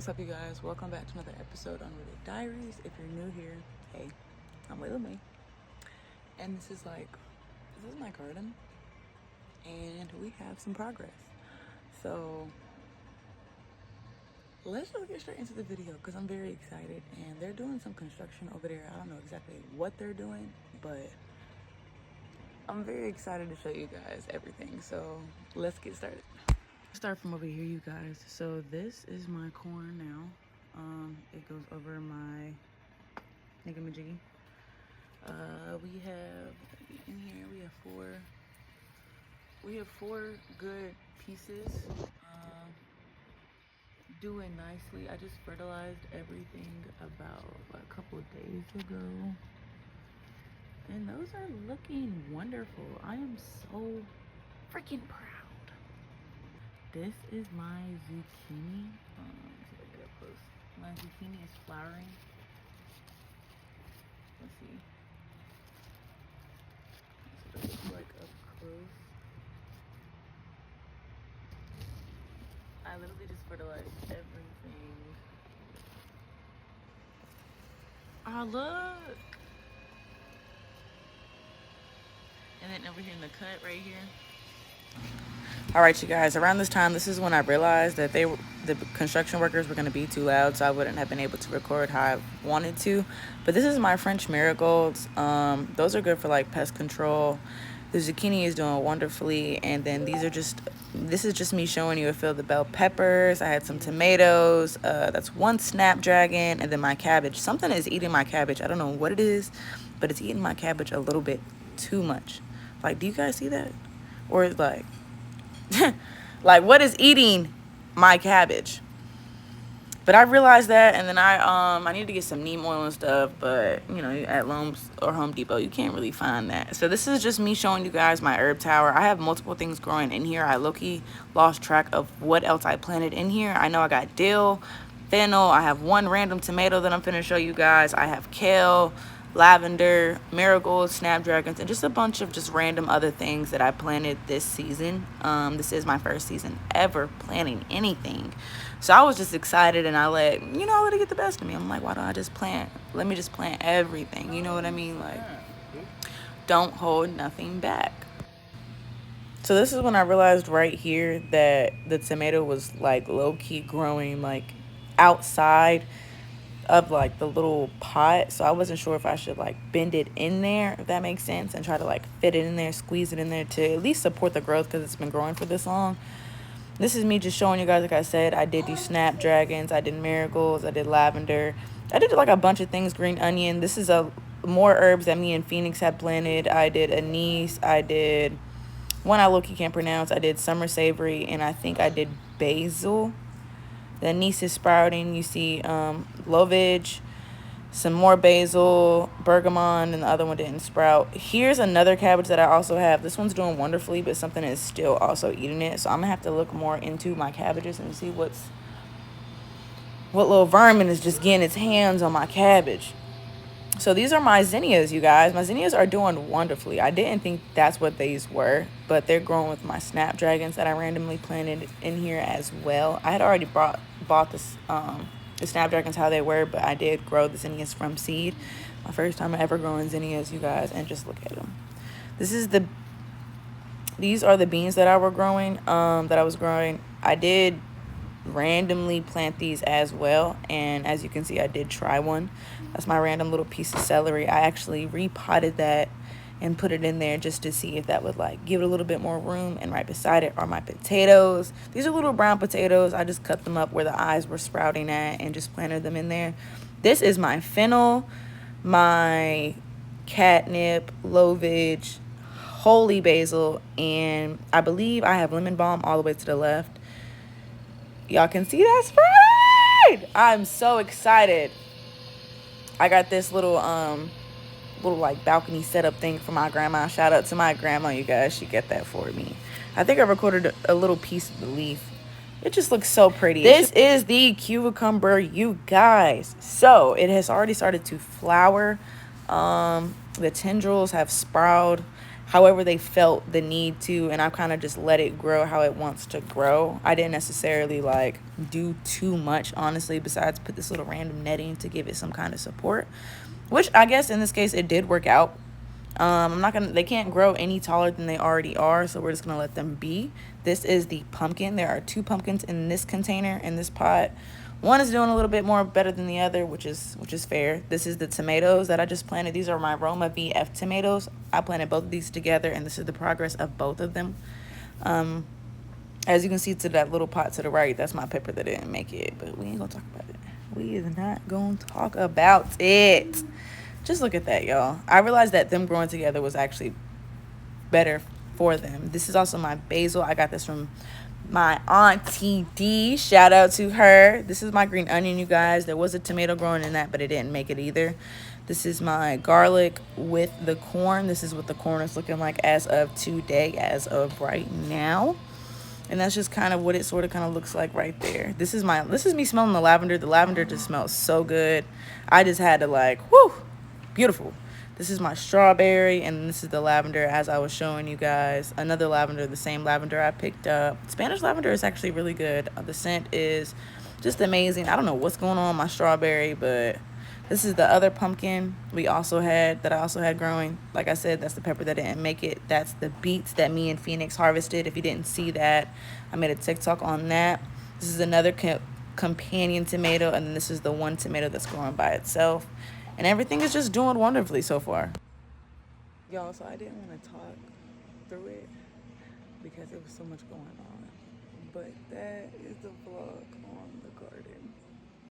What's up, you guys? Welcome back to another episode on Really Diaries. If you're new here, hey, I'm Layla May, and this is my garden, and we have some progress. So let's just get straight into the video because I'm very excited, and they're doing some construction over there. I don't know exactly what they're doing, but I'm very excited to show you guys everything. So let's get started. Start from over here, you guys. So this is my corn now. It goes over my niggamajiggy. We have in here we have four good pieces. Doing nicely. I just fertilized everything about a couple of days ago, and those are looking wonderful. I am so freaking proud. This is my zucchini. Let's see if I get up close. My zucchini is flowering. Let's see. That's what it looks like up close. I literally just fertilized everything. Oh, look! And then over here in the cut right here. All right, you guys, around this time, this is when I realized that the construction workers were going to be too loud, so I wouldn't have been able to record how I wanted to. But this is my French marigolds. Those are good for like pest control. The zucchini is doing wonderfully, and then this is just me showing you a field of bell peppers. I had some tomatoes. That's one snapdragon, and then my cabbage. Something is eating my cabbage. I don't know what it is, but it's eating my cabbage a little bit too much. Like, do you guys see that? Or like like, what is eating my cabbage? But I realized that, and then I need to get some neem oil and stuff, but you know, at Lowe's or Home Depot you can't really find that. So this is just me showing you guys my herb tower. I have multiple things growing in here. I low-key lost track of what else I planted in here. I know I got dill, fennel, I have one random tomato that I'm finna show you guys. I have kale, lavender, marigolds, snapdragons, and just a bunch of just random other things that I planted this season. This is my first season ever planting anything, so I was just excited, and I let it get the best of me. I'm like, why don't I just plant? Let me just plant everything. You know what I mean? Like, don't hold nothing back. So this is when I realized right here that the tomato was like low-key growing like outside of like the little pot, so I wasn't sure if I should like bend it in there, if that makes sense, and try to like fit it in there, squeeze it in there to at least support the growth because it's been growing for this long. This is me just showing you guys, like I said, I did do snapdragons, I did marigolds, I did lavender, I did like a bunch of things, green onion. This is more herbs that me and Phoenix had planted. I did anise, I did one I low-key can't pronounce, I did summer savory, and I think I did basil. The anise is sprouting. You see lovage, some more basil, bergamot, and the other one didn't sprout. Here's another cabbage that I also have. This one's doing wonderfully, but something is still also eating it. So I'm going to have to look more into my cabbages and see what little vermin is just getting its hands on my cabbage. So these are my zinnias, you guys. My zinnias are doing wonderfully. I didn't think that's what these were, but they're growing with my snapdragons that I randomly planted in here as well. I had already bought the snapdragons how they were, but I did grow the zinnias from seed. My first time ever growing zinnias, you guys, and just look at them. These are the beans that I was growing. I did randomly plant these as well, and as you can see, I did try one. That's my random little piece of celery. I actually repotted that and put it in there just to see if that would like give it a little bit more room. And right beside it are my potatoes. These are little brown potatoes. I just cut them up where the eyes were sprouting at and just planted them in there. This is my fennel, my catnip, lovage, holy basil, and I believe I have lemon balm all the way to the left. Y'all can see that spread. I'm so excited. I got this little like balcony setup thing for my grandma. Shout out to my grandma, you guys. She got that for me. I think I recorded a little piece of the leaf. It just looks so pretty. This is the cucumber, you guys. So it has already started to flower. The tendrils have sprouted, however they felt the need to, and I kind of just let it grow how it wants to grow. I didn't necessarily like do too much, honestly, besides put this little random netting to give it some kind of support, which I guess in this case it did work out. I'm not gonna, they can't grow any taller than they already are, so we're just gonna let them be. This is the pumpkin. There are 2 pumpkins in this container, in this pot. One is doing a little bit more better than the other, which is fair. This is the tomatoes that I just planted. These are my Roma VF tomatoes. I planted both of these together, and this is the progress of both of them. As you can see to that little pot to the right, that's my pepper that didn't make it, but we ain't gonna talk about it. We is not gonna talk about it. Just look at that, y'all. I realized that them growing together was actually better for them. This is also my basil. I got this from my auntie D. Shout out to her. This is my green onion, you guys. There was a tomato growing in that, but it didn't make it either. This is my garlic with the corn. This is what the corn is looking like as of today, as of right now. And that's just kind of what it sort of kind of looks like right there. This is me smelling the lavender. The lavender just smells so good. I just had to like, whoo, beautiful. This is my strawberry, and this is the lavender as I was showing you guys. Another lavender, the same lavender I picked up. Spanish lavender is actually really good. The scent is just amazing. I don't know what's going on with my strawberry, but this is the other pumpkin I also had growing. Like I said, that's the pepper that didn't make it. That's the beets that me and Phoenix harvested. If you didn't see that, I made a TikTok on that. This is another companion tomato, and then this is the one tomato that's growing by itself. And everything is just doing wonderfully so far. Y'all, so I didn't want to talk through it because there was so much going on. But that is the vlog on the garden.